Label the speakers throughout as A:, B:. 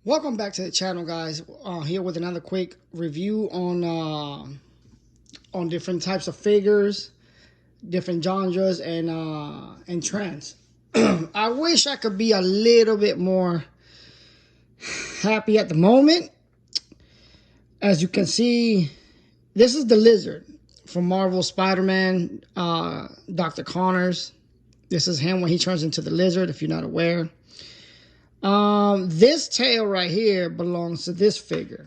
A: Welcome back to the channel, guys. Here with another quick review on different types of figures, different genres, and trends. I wish I could be a little bit more happy at the moment. As you can see, this is the Lizard from Marvel Spider-Man, Dr. Connors. This is him when he turns into the Lizard, if you're not aware. This tail right here belongs to this figure.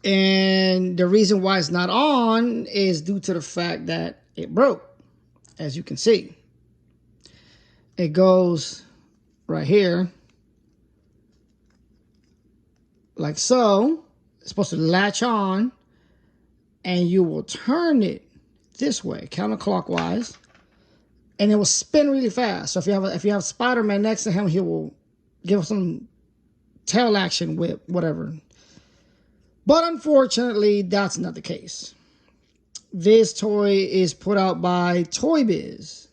A: And the reason why it's not on is due to the fact that it broke, as you can see. It goes right here, like so. It's supposed to latch on, and you will turn it this way, counterclockwise, and it will spin really fast. So if you have Spider-Man next to him, he will give us some tail action whip, whatever. But unfortunately, that's not the case. This toy is put out by Toybiz.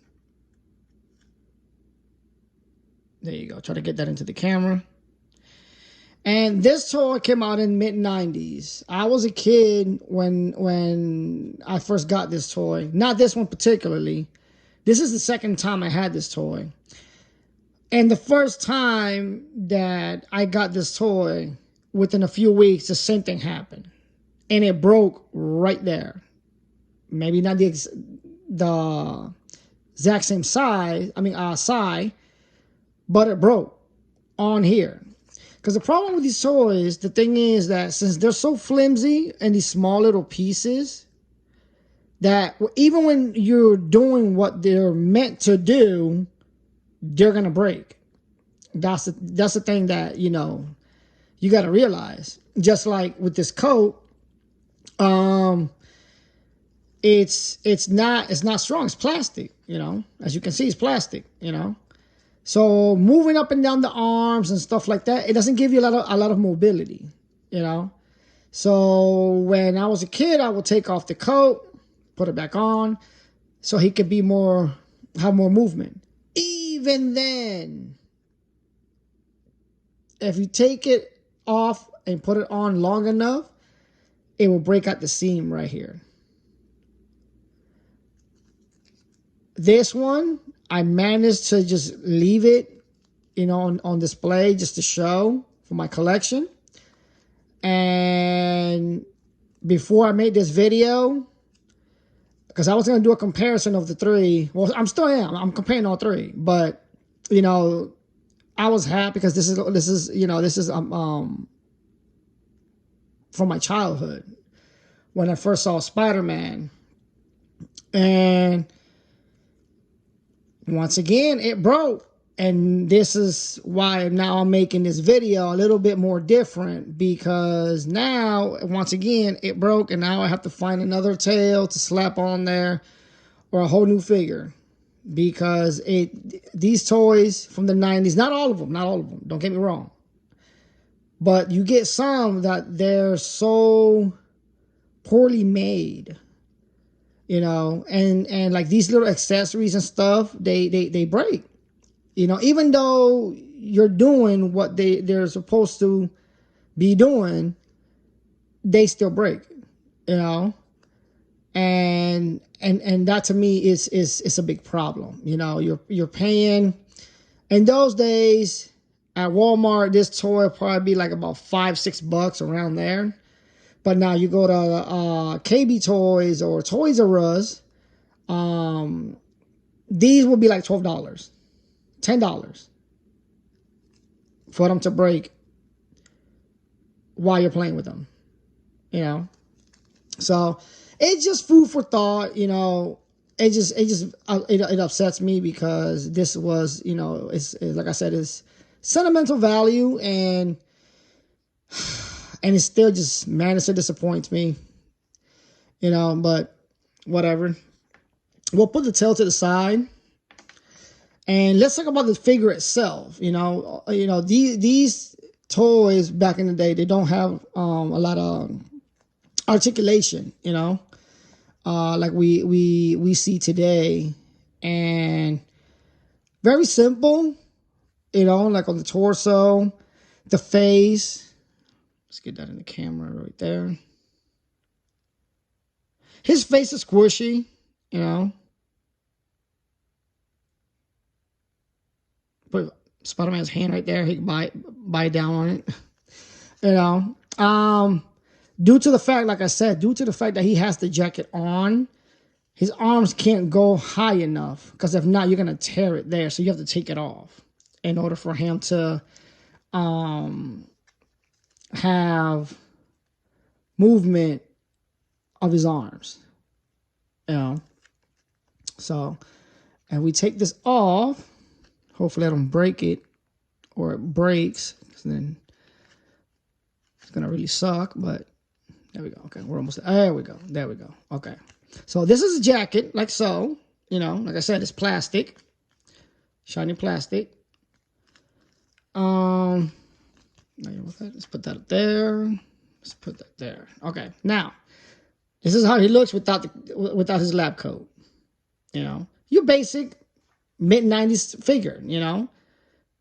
A: There you go. Try to get that into the camera. And this toy came out in mid-90s. I was a kid when I first got this toy. Not this one particularly. This is the second time I had this toy. And the first time that I got this toy, within a few weeks, the same thing happened. And it broke right there. Maybe not the exact same size, but it broke on here. Because the problem with these toys, the thing is that since they're so flimsy and these small little pieces, that even when you're doing what they're meant to do, they're gonna break. That's the thing that you got to realize. Just like with this coat, it's not strong. It's plastic. As you can see, it's plastic. So moving up and down the arms and stuff like that, it doesn't give you a lot of mobility. So when I was a kid, I would take off the coat, put it back on, so he could have more movement. Even then, if you take it off and put it on long enough, it will break out the seam right here. This one, I managed to just leave it, on display just to show for my collection. And before I made this video, because I was going to do a comparison of the three. Well, I'm comparing all three. But, I was happy because this is from my childhood. When I first saw Spider-Man. And once again, it broke. And this is why now I'm making this video a little bit more different, because now, once again, it broke, and now I have to find another tail to slap on there or a whole new figure, because these toys from the 90s, not all of them, don't get me wrong, but you get some that they're so poorly made, and like these little accessories and stuff, they break. Even though you're doing what they're supposed to be doing, they still break, and that to me is a big problem. You're paying, in those days at Walmart, this toy would probably be like about $5-6 around there. But now you go to KB Toys or Toys R Us, these would be like $12. $10 for them to break while you're playing with them, So it's just food for thought, It upsets me because this was, it's like I said, it's sentimental value, and it still just, man, it still disappoints me, But whatever. We'll put the tail to the side. And let's talk about the figure itself. These toys back in the day, they don't have a lot of articulation, like we see today. And very simple, like on the torso. The face. Let's get that in the camera right there. His face is squishy, you know. Put Spider-Man's hand right there. He can bite down on it. You know. Due to the fact, like I said, due to the fact that he has the jacket on, his arms can't go high enough, because if not, you're gonna tear it there. So you have to take it off in order for him to have movement of his arms. You know. So, and we take this off. Hopefully I don't break it, or it breaks, because then it's gonna really suck. But there we go. Okay, we're almost there. There we go. There we go. Okay. So this is a jacket, like so. You know, like I said, it's plastic. Shiny plastic. Let's put that up there. Let's put that there. Okay. Now, this is how he looks without his lab coat. You know, your basic mid-90s figure, you know.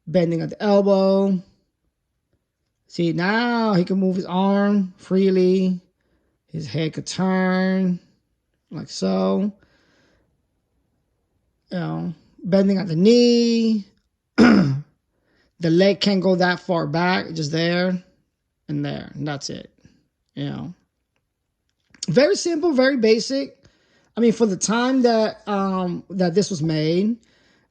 A: Bending at the elbow. See, now he can move his arm freely. His head could turn, like so. You know, bending at the knee. The leg can't go that far back, just there and there, and that's it. You know, very simple, very basic. I mean, for the time that that this was made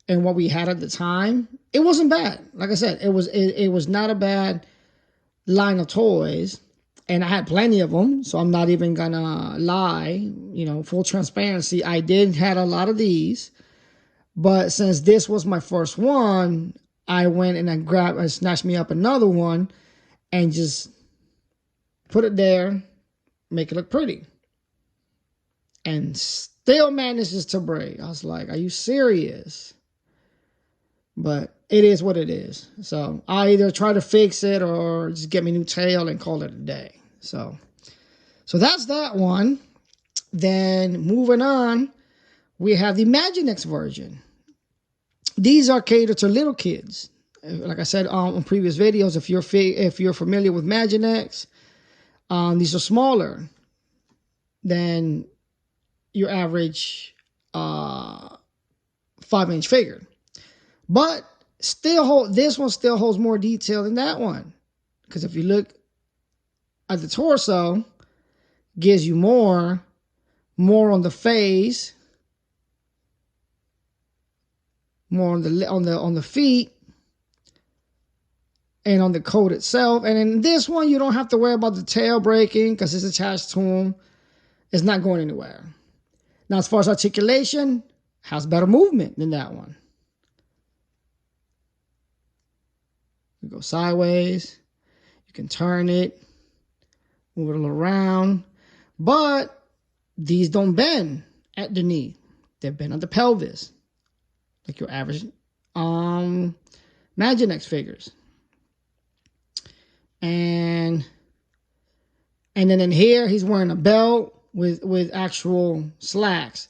A: and what we had at the time, it wasn't bad. Like I said, it was not a bad line of toys, and I had plenty of them, so I'm not even gonna lie. You know, full transparency, I did had a lot of these, but since this was my first one, I went and I snatched me up another one and just put it there, make it look pretty, and still manages to break. I was like, are you serious? But it is what it is. So I either try to fix it or just get me a new tail and call it a day. So that's that one. Then moving on, we have the Imaginext version. These are catered to little kids. Like I said on previous videos, if you're familiar with Imaginext, these are smaller than your average 5-inch figure. But this one still holds more detail than that one. Because if you look at the torso, gives you more on the face, more on the feet, and on the coat itself. And in this one, you don't have to worry about the tail breaking because it's attached to him. It's not going anywhere. Now, as far as articulation, has better movement than that one. You go sideways. You can turn it, move it a little around. But these don't bend at the knee. They bend at the pelvis, like your average Imaginext figures. And then in here, he's wearing a belt with actual slacks.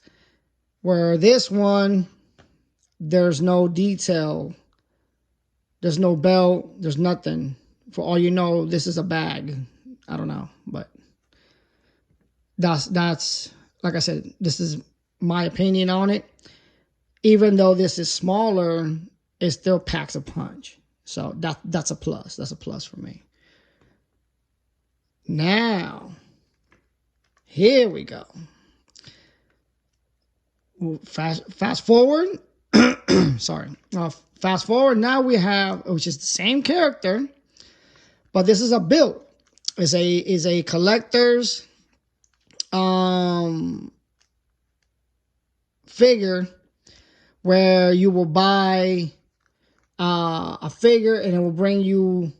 A: Where this one, there's no detail. There's no belt. There's nothing. For all you know, this is a bag. I don't know. But that's like I said, this is my opinion on it. Even though this is smaller, it still packs a punch. So that's a plus. That's a plus for me. Now, here we go. Fast forward. Sorry. Fast forward. Now we have, which is the same character, but this is a build. Is a collector's figure where you will buy a figure and it will bring you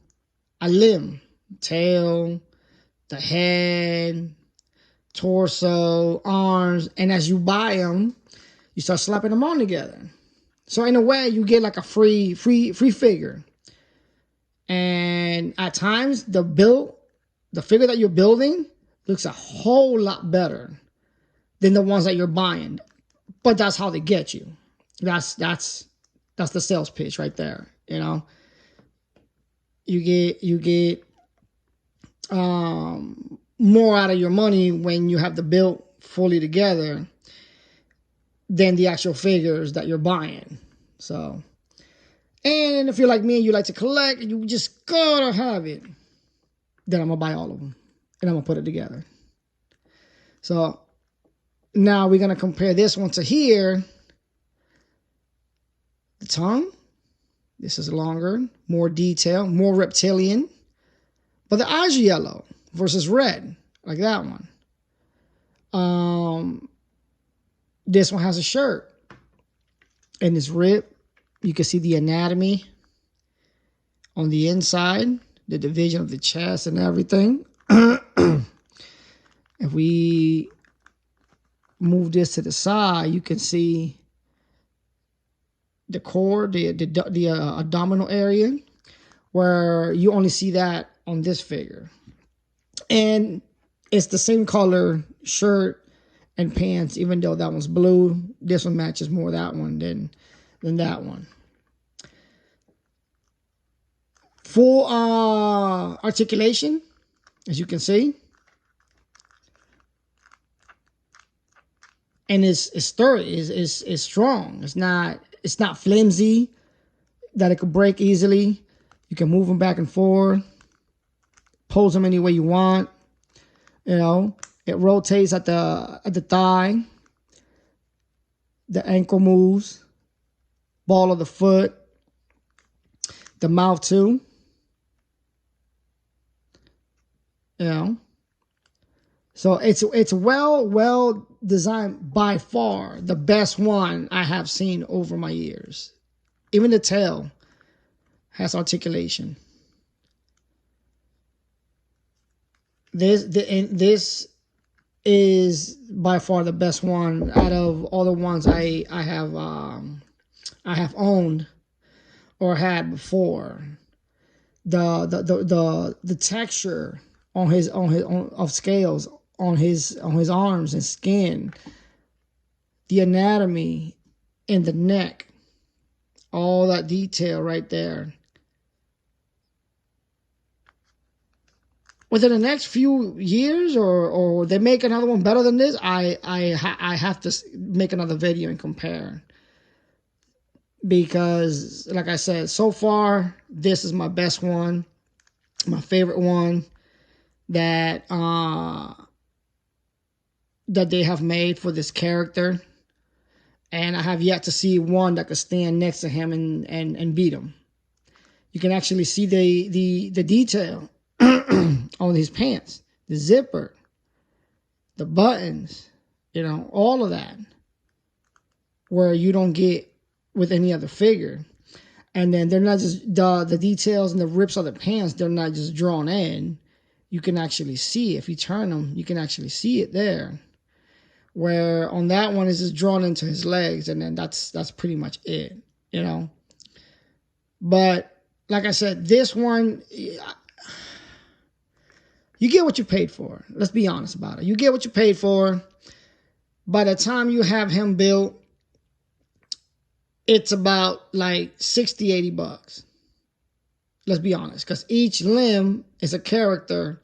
A: a limb, tail, the head, torso, arms, and as you buy them, you start slapping them on together. So in a way, you get like a free figure. And at times, the figure that you're building looks a whole lot better than the ones that you're buying. But that's how they get you. That's the sales pitch right there, you know. you get more out of your money when you have the build fully together than the actual figures that you're buying. So, and if you're like me and you like to collect and you just gotta have it, then I'm gonna buy all of them and I'm gonna put it together. So now we're gonna compare this one to here. The tongue, this is longer, more detail, more reptilian, but the eyes are yellow versus red, like that one. This one has a shirt and it's ripped. You can see the anatomy on the inside, the division of the chest and everything. If we move this to the side, you can see the core, the abdominal area, where you only see that on this figure. And it's the same color shirt and pants, even though that one's blue. This one matches more that one than that one. Full articulation, as you can see. And it's sturdy, it's strong. It's not flimsy that it could break easily. You can move them back and forth, pose them any way you want. You know, it rotates at the thigh, the ankle moves, ball of the foot, the mouth too. You know, so it's well designed, by far the best one I have seen over my years. Even the tail has articulation. This is by far the best one out of all the ones I have owned or had before. The texture of scales on his arms and skin, the anatomy in the neck, all that detail right there. Within the next few years, or they make another one better than this, I have to make another video and compare. Because, like I said, so far, this is my best one, my favorite one that they have made for this character. And I have yet to see one that could stand next to him and beat him. You can actually see the detail on his pants, the zipper, the buttons, you know, all of that, where you don't get with any other figure. And then they're not just the details and the rips of the pants, they're not just drawn in. You can actually see, if you turn them, you can actually see it there. Where on that one is just drawn into his legs, and then that's pretty much it, you know. But like I said, this one, you get what you paid for. Let's be honest about it. You get what you paid for. By the time you have him built, it's about like 60, 80 bucks. Let's be honest, because each limb is a character,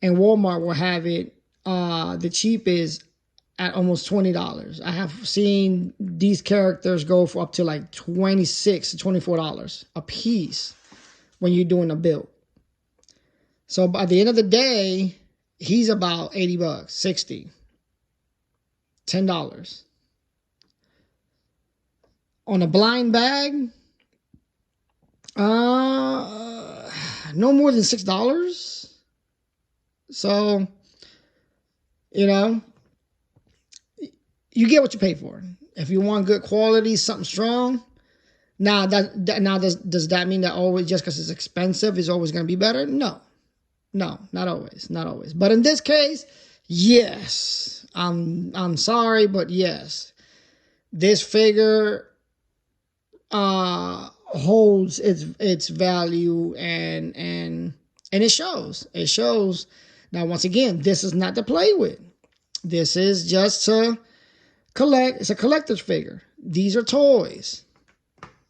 A: and Walmart will have it the cheapest at almost $20. I have seen these characters go for up to like $26 to $24 a piece when you're doing a build. So by the end of the day, he's about 80 bucks, 60, $10. On a blind bag, no more than $6. So, you know, you get what you pay for. If you want good quality, something strong. Now does that mean that always, just because it's expensive, is always going to be better? No, not always, not always. But in this case, yes. I'm sorry, but yes, this figure holds its value, and it shows. It shows. Now, once again, this is not to play with. This is just to collect. It's a collector's figure. These are toys.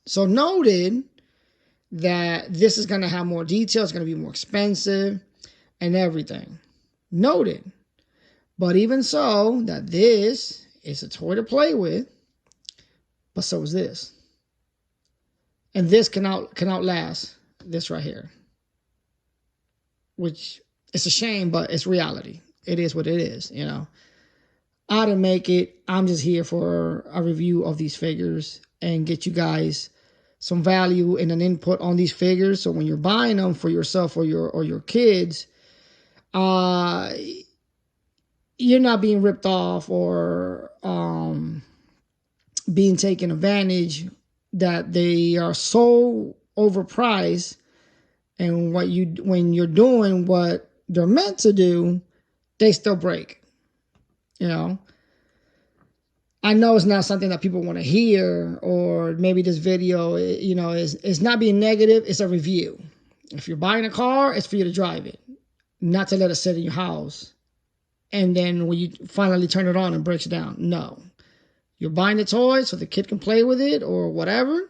A: So noted that this is going to have more detail. It's going to be more expensive and everything. Noted. But even so, that this is a toy to play with, but so is this. And this can outlast this right here. Which, it's a shame, but it's reality. It is what it is, you know. I didn't make it. I'm just here for a review of these figures and get you guys some value and an input on these figures. So when you're buying them for yourself or your kids, you're not being ripped off or being taken advantage, that they are so overpriced, and when you're doing what they're meant to do, they still break. You know, I know it's not something that people want to hear, or maybe this video, you know, is not being negative. It's a review. If you're buying a car, it's for you to drive it, not to let it sit in your house. And then when you finally turn it on, it breaks down. No. You're buying the toy so the kid can play with it or whatever.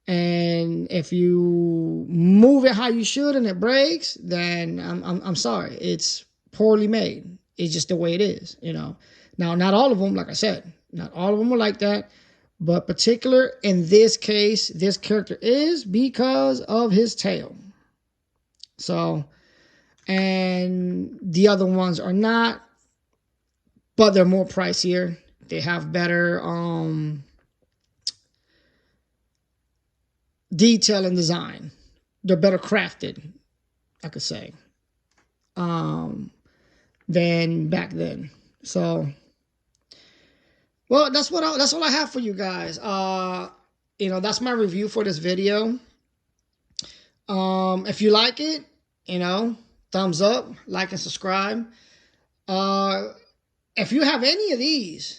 A: And if you move it how you should and it breaks, then I'm sorry. It's poorly made. It's just the way it is, you know. Now, not all of them, like I said, not all of them are like that. But particular in this case, this character is because of his tail. So, and the other ones are not, but they're more pricier. They have better detail and design. They're better crafted, I could say, than back then. So, well, that's all I have for you guys. You know, that's my review for this video. If you like it, you know, thumbs up, like, and subscribe. If you have any of these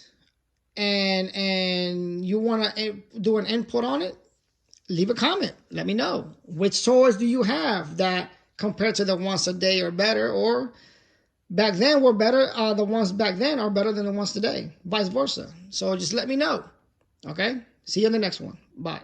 A: and you want to do an input on it, leave a comment. Let me know. Which toys do you have that compared to the ones today are better, or back then were better? The ones back then are better than the ones today. Vice versa. So just let me know. Okay? See you in the next one. Bye.